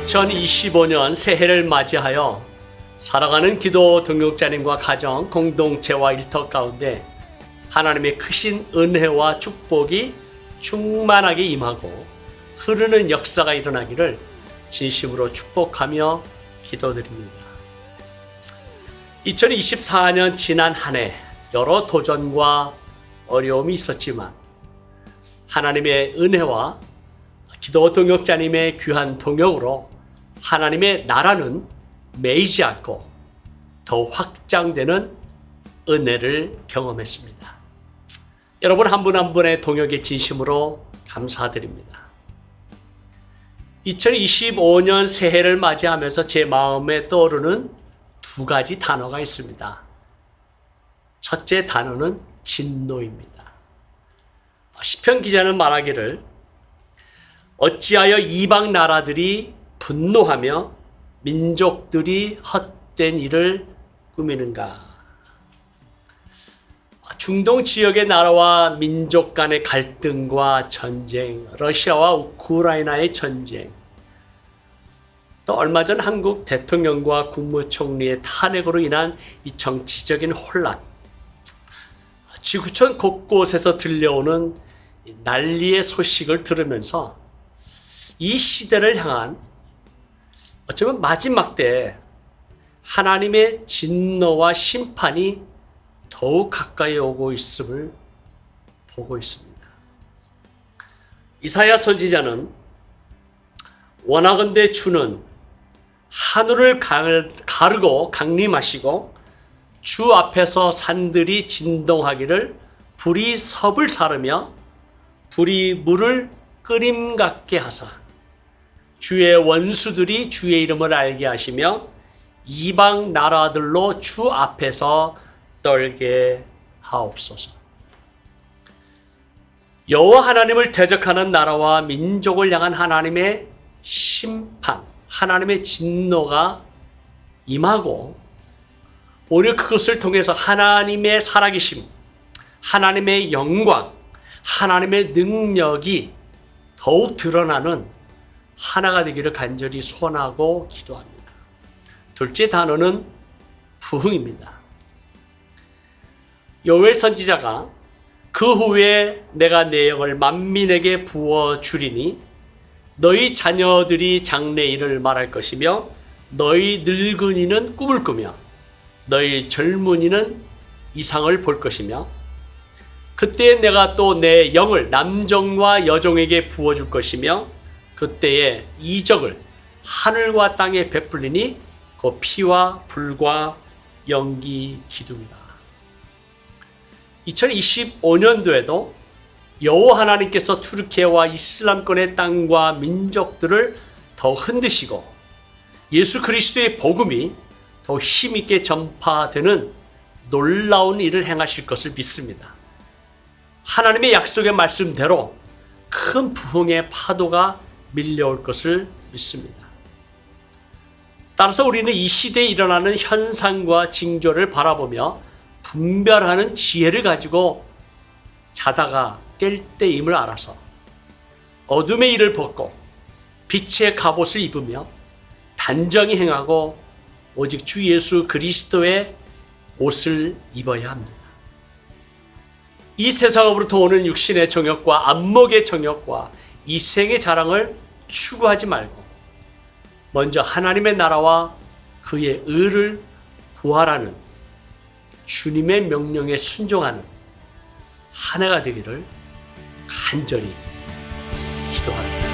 2025년 새해를 맞이하여 살아가는 기도 동역자님과 가정, 공동체와 일터 가운데 하나님의 크신 은혜와 축복이 충만하게 임하고 흐르는 역사가 일어나기를 진심으로 축복하며 기도드립니다. 2024년 지난 한 해 여러 도전과 어려움이 있었지만 하나님의 은혜와 기도 동역자님의 귀한 동역으로 하나님의 나라는 매이지 않고 더 확장되는 은혜를 경험했습니다. 여러분 한 분 한 분의 동역에 진심으로 감사드립니다. 2025년 새해를 맞이하면서 제 마음에 떠오르는 두 가지 단어가 있습니다. 첫째 단어는 진노입니다. 시편 기자는 말하기를 어찌하여 이방 나라들이 분노하며 민족들이 헛된 일을 꾸미는가. 중동 지역의 나라와 민족 간의 갈등과 전쟁, 러시아와 우크라이나의 전쟁, 또 얼마 전 한국 대통령과 국무총리의 탄핵으로 인한 이 정치적인 혼란, 지구촌 곳곳에서 들려오는 난리의 소식을 들으면서 이 시대를 향한 어쩌면 마지막 때 하나님의 진노와 심판이 더욱 가까이 오고 있음을 보고 있습니다. 이사야 선지자는 원하건대 주는 하늘을 가르고 강림하시고 주 앞에서 산들이 진동하기를 불이 섭을 사르며 불이 물을 끓임 같게 하사 주의 원수들이 주의 이름을 알게 하시며 이방 나라들로 주 앞에서 떨게 하옵소서. 여호와 하나님을 대적하는 나라와 민족을 향한 하나님의 심판, 하나님의 진노가 임하고 오히려 그것을 통해서 하나님의 살아계심, 하나님의 영광, 하나님의 능력이 더욱 드러나는 하나가 되기를 간절히 소원하고 기도합니다. 둘째 단어는 부흥입니다. 요엘 선지자가 그 후에 내가 내 영을 만민에게 부어주리니 너희 자녀들이 장래일을 말할 것이며 너희 늙은이는 꿈을 꾸며 너희 젊은이는 이상을 볼 것이며 그때에 내가 또 내 영을 남종과 여종에게 부어줄 것이며 그때에 이적을 하늘과 땅에 베풀리니 그 피와 불과 연기 기둥이다. 2025년도에도 여호와 하나님께서 투르키예와 이슬람권의 땅과 민족들을 더 흔드시고 예수 그리스도의 복음이 더 힘있게 전파되는 놀라운 일을 행하실 것을 믿습니다. 하나님의 약속의 말씀대로 큰 부흥의 파도가 밀려올 것을 믿습니다. 따라서 우리는 이 시대에 일어나는 현상과 징조를 바라보며 분별하는 지혜를 가지고 자다가 깰 때임을 알아서 어둠의 일을 벗고 빛의 갑옷을 입으며 단정히 행하고 오직 주 예수 그리스도의 옷을 입어야 합니다. 이 세상으로부터 오는 육신의 정욕과 안목의 정욕과 이 생의 자랑을 추구하지 말고 먼저 하나님의 나라와 그의 의를 구하라는 주님의 명령에 순종하는 한 해가 되기를 간절히 기도합니다.